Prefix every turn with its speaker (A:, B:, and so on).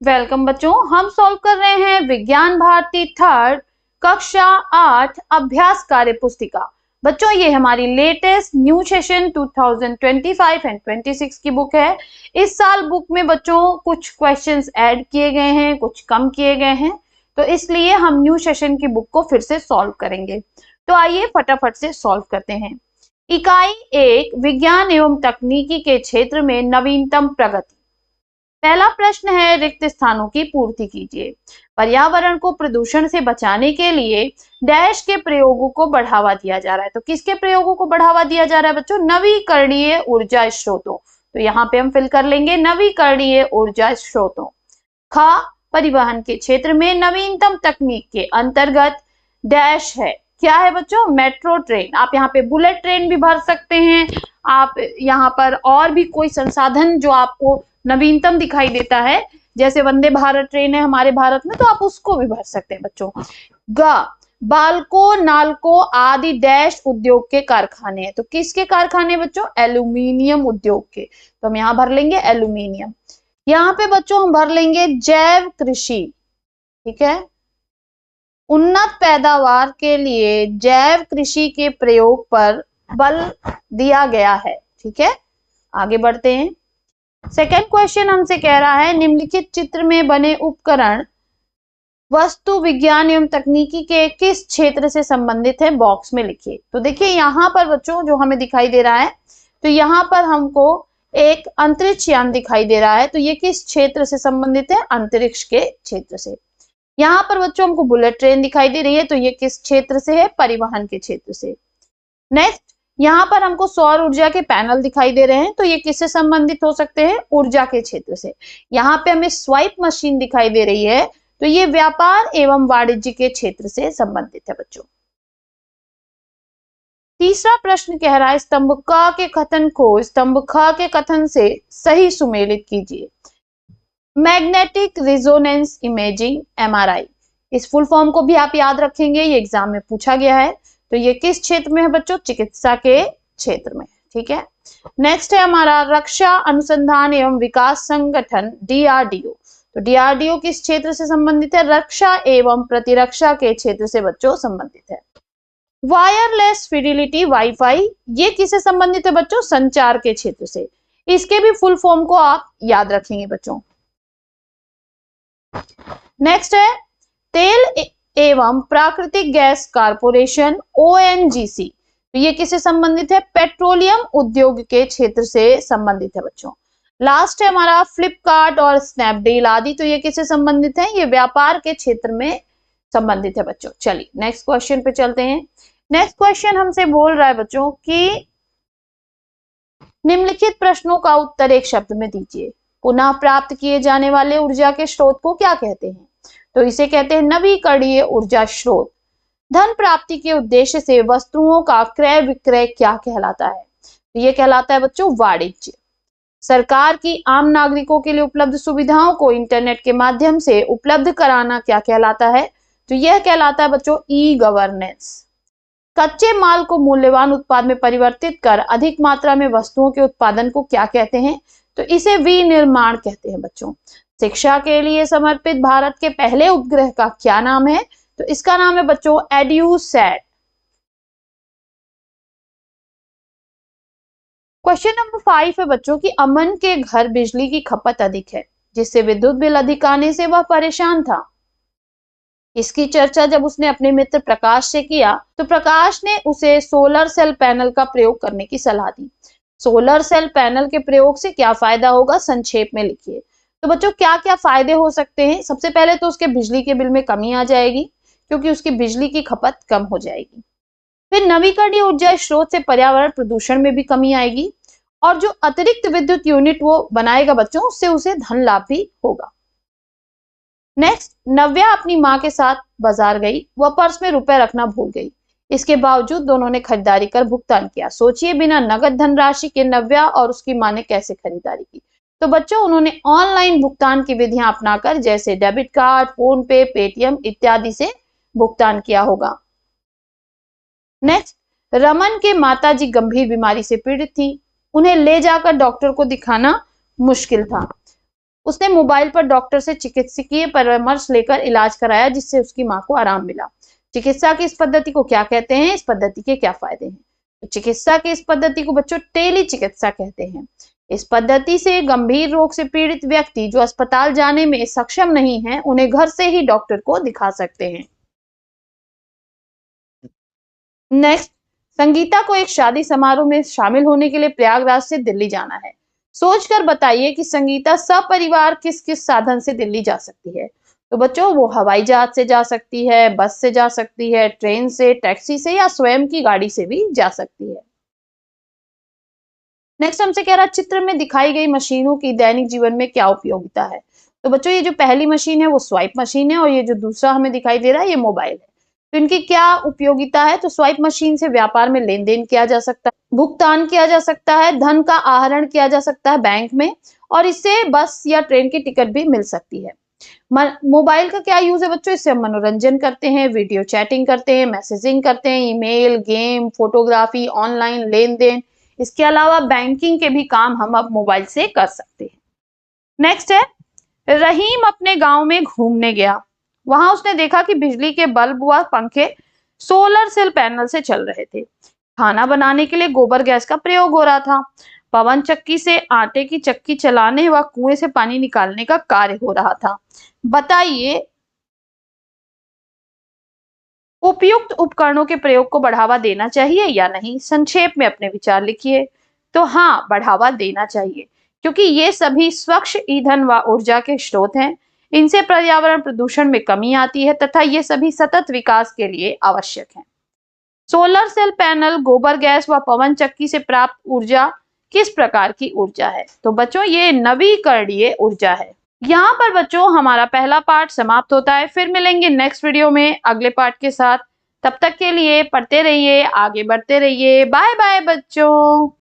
A: Welcome बच्चों, हम solve कर रहे हैं विज्ञान भारती थर्ड कक्षा 8 अभ्यास कार्य पुस्तिका। बच्चों ये हमारी लेटेस्ट न्यू सेशन 2025 एंड 26 की बुक है। इस साल बुक में बच्चों कुछ क्वेश्चंस ऐड किए गए हैं, कुछ कम किए गए हैं, तो इसलिए हम न्यू सेशन की बुक को फिर से सॉल्व करेंगे। तो आइए फटाफट से सॉल्व करते हैं। इकाई 1 विज्ञान एवं तकनीकी के क्षेत्र में नवीनतम प्रगति। पहला प्रश्न है, रिक्त स्थानों की पूर्ति कीजिए। पर्यावरण को प्रदूषण से बचाने के लिए डैश के प्रयोगों को बढ़ावा दिया जा रहा है। तो किसके प्रयोगों को बढ़ावा दिया जा रहा है बच्चों? नवीकरणीय ऊर्जा स्रोतों। तो यहाँ पे हम फिल कर लेंगे नवीकरणीय ऊर्जा स्रोतों। ख परिवहन के क्षेत्र में नवीनतम तकनीक के अंतर्गत डैश है। क्या है बच्चों? Metro train. आप यहाँ पे बुलेट ट्रेन भी भर सकते हैं। आप यहाँ पर और भी कोई संसाधन जो आपको नवीनतम दिखाई देता है, जैसे वंदे भारत ट्रेन है हमारे भारत में, तो आप उसको भी भर सकते हैं बच्चों। ग बाल्को नाल्को आदि डैश उद्योग के कारखाने हैं। तो किसके कारखाने बच्चों? एल्यूमिनियम उद्योग के। तो हम यहाँ भर लेंगे एल्यूमिनियम। यहाँ पे बच्चों हम भर लेंगे जैव कृषि। ठीक है, उन्नत पैदावार के लिए जैव कृषि के प्रयोग पर बल दिया गया है। ठीक है, आगे बढ़ते हैं। सेकेंड क्वेश्चन हमसे कह रहा है, निम्नलिखित चित्र में बने उपकरण वस्तु विज्ञान एवं तकनीकी के किस क्षेत्र से संबंधित है? बॉक्स में लिखिए। तो देखिए यहाँ पर बच्चों जो हमें दिखाई दे रहा है, तो यहाँ पर हमको एक अंतरिक्ष यान दिखाई दे रहा है। तो ये किस क्षेत्र से संबंधित है? अंतरिक्ष के क्षेत्र से। यहाँ पर बच्चों हमको बुलेट ट्रेन दिखाई दे रही है, तो ये किस क्षेत्र से है? परिवहन के क्षेत्र से। नेक्स्ट, यहाँ पर हमको सौर ऊर्जा के पैनल दिखाई दे रहे हैं, तो ये किससे संबंधित हो सकते हैं? ऊर्जा के क्षेत्र से। यहाँ पे हमें स्वाइप मशीन दिखाई दे रही है, तो ये व्यापार एवं वाणिज्य के क्षेत्र से संबंधित है बच्चों। तीसरा प्रश्न कह रहा है, स्तंभ क के कथन को स्तंभ ख के कथन से सही सुमेलित कीजिए। मैग्नेटिक रिजोनेंस इमेजिंग MRI, इस फुल फॉर्म को भी आप याद रखेंगे, ये एग्जाम में पूछा गया है। तो ये किस क्षेत्र में है बच्चों? चिकित्सा के क्षेत्र में। ठीक है, नेक्स्ट है हमारा रक्षा अनुसंधान एवं विकास संगठन DRDO। तो DRDO किस क्षेत्र से संबंधित है? रक्षा एवं प्रतिरक्षा के क्षेत्र से बच्चों संबंधित है। वायरलेस फिडिलिटी वाईफाई, ये किससे संबंधित है बच्चों? संचार के क्षेत्र से। इसके भी फुल फॉर्म को आप याद रखेंगे बच्चों। नेक्स्ट है तेल एवं प्राकृतिक गैस कारपोरेशन ONGC, तो ये किससे संबंधित है? पेट्रोलियम उद्योग के क्षेत्र से संबंधित है बच्चों। लास्ट है हमारा फ्लिपकार्ट और स्नैपडील आदि, तो ये किससे संबंधित है? ये व्यापार के क्षेत्र में संबंधित है बच्चों। चलिए नेक्स्ट क्वेश्चन पे चलते हैं। नेक्स्ट क्वेश्चन हमसे बोल रहा है बच्चों कि निम्नलिखित प्रश्नों का उत्तर एक शब्द में दीजिए। पुनः प्राप्त किए जाने वाले ऊर्जा के स्रोत को क्या कहते हैं? तो इसे कहते हैं नवीकरणीय ऊर्जा स्रोत। धन प्राप्ति के उद्देश्य से वस्तुओं का क्रय विक्रय क्या कहलाता है? तो ये कहलाता है बच्चों वाणिज्य। सरकार की आम नागरिकों के लिए उपलब्ध सुविधाओं को इंटरनेट के माध्यम से उपलब्ध कराना क्या कहलाता है? तो यह कहलाता है बच्चों ई-गवर्नेंस। कच्चे माल को मूल्यवान उत्पाद में परिवर्तित कर अधिक मात्रा में वस्तुओं के उत्पादन को क्या कहते हैं? तो इसे विनिर्माण कहते हैं बच्चों। शिक्षा के लिए समर्पित भारत के पहले उपग्रह का क्या नाम है? तो इसका नाम है बच्चों एड्यूसैट। क्वेश्चन नंबर 5 है बच्चों कि अमन के घर बिजली की खपत अधिक है, जिससे विद्युत बिल अधिक आने से वह परेशान था। इसकी चर्चा जब उसने अपने मित्र प्रकाश से किया, तो प्रकाश ने उसे सोलर सेल पैनल का प्रयोग करने की सलाह दी। सोलर सेल पैनल के प्रयोग से क्या फायदा होगा? संक्षेप में लिखिए। तो बच्चों क्या क्या फायदे हो सकते हैं? सबसे पहले तो उसके बिजली के बिल में कमी आ जाएगी, क्योंकि उसकी बिजली की खपत कम हो जाएगी। फिर नवीकरणीय ऊर्जा स्रोत से पर्यावरण प्रदूषण में भी कमी आएगी, और जो अतिरिक्त विद्युत यूनिट वो बनाएगा बच्चों, उससे उसे धन लाभ भी होगा। नेक्स्ट, नव्या अपनी माँ के साथ बाजार गई। वह पर्स में रुपए रखना भूल गई। इसके बावजूद दोनों ने खरीदारी कर भुगतान किया। सोचिए बिना नगद धनराशि के नव्या और उसकी माँ ने कैसे खरीदारी की? तो बच्चों उन्होंने ऑनलाइन भुगतान की विधियां अपनाकर, जैसे डेबिट कार्ड, फोन पे, पेटीएम इत्यादि से भुगतान किया होगा। नेक्स्ट, रमन के माताजी गंभीर बीमारी से पीड़ित थी। उन्हें ले जाकर डॉक्टर को दिखाना मुश्किल था। उसने मोबाइल पर डॉक्टर से चिकित्सकीय परामर्श लेकर इलाज कराया, जिससे उसकी मां को आराम मिला। चिकित्सा की इस पद्धति को क्या कहते हैं? इस पद्धति के क्या फायदे हैं? तो चिकित्सा की इस पद्धति को बच्चों टेली चिकित्सा कहते हैं। इस पद्धति से गंभीर रोग से पीड़ित व्यक्ति जो अस्पताल जाने में सक्षम नहीं है, उन्हें घर से ही डॉक्टर को दिखा सकते हैं। नेक्स्ट, संगीता को एक शादी समारोह में शामिल होने के लिए प्रयागराज से दिल्ली जाना है। सोचकर बताइए कि संगीता सपरिवार किस किस साधन से दिल्ली जा सकती है। तो बच्चों, वो हवाई जहाज से जा सकती है, बस से जा सकती है, ट्रेन से, टैक्सी से या स्वयं की गाड़ी से भी जा सकती है। नेक्स्ट हमसे कह रहा है, चित्र में दिखाई गई मशीनों की दैनिक जीवन में क्या उपयोगिता है। तो बच्चों, ये जो पहली मशीन है वो स्वाइप मशीन है और ये जो दूसरा हमें दिखाई दे रहा है ये मोबाइल है। तो इनकी क्या उपयोगिता है? तो स्वाइप मशीन से व्यापार में लेन देन किया जा सकता है, भुगतान किया जा सकता है, धन का आहरण किया जा सकता है बैंक में, और इससे बस या ट्रेन की टिकट भी मिल सकती है। मोबाइल का क्या यूज है बच्चों? इससे हम मनोरंजन करते हैं, वीडियो चैटिंग करते हैं, मैसेजिंग करते हैं, ईमेल, गेम, फोटोग्राफी, ऑनलाइन लेन देन, इसके अलावा बैंकिंग के भी काम हम अब मोबाइल से कर सकते हैं। नेक्स्ट है, रहीम अपने गांव में घूमने गया। वहां उसने देखा कि बिजली के बल्ब व पंखे सोलर सेल पैनल से चल रहे थे। खाना बनाने के लिए गोबर गैस का प्रयोग हो रहा था। पवन चक्की से आटे की चक्की चलाने व कुएं से पानी निकालने का कार्य हो रहा था। बताइए, उपयुक्त उपकरणों के प्रयोग को बढ़ावा देना चाहिए या नहीं? संक्षेप में अपने विचार लिखिए। तो हाँ, बढ़ावा देना चाहिए, क्योंकि ये सभी स्वच्छ ईंधन व ऊर्जा के स्रोत हैं। इनसे पर्यावरण प्रदूषण में कमी आती है तथा ये सभी सतत विकास के लिए आवश्यक हैं। सोलर सेल पैनल, गोबर गैस व पवन चक्की से प्राप्त ऊर्जा किस प्रकार की ऊर्जा है? तो बच्चों, ये नवीकरणीय ऊर्जा है। यहाँ पर बच्चों हमारा पहला पार्ट समाप्त होता है। फिर मिलेंगे नेक्स्ट वीडियो में अगले पार्ट के साथ। तब तक के लिए पढ़ते रहिए, आगे बढ़ते रहिए। बाय बाय बच्चों।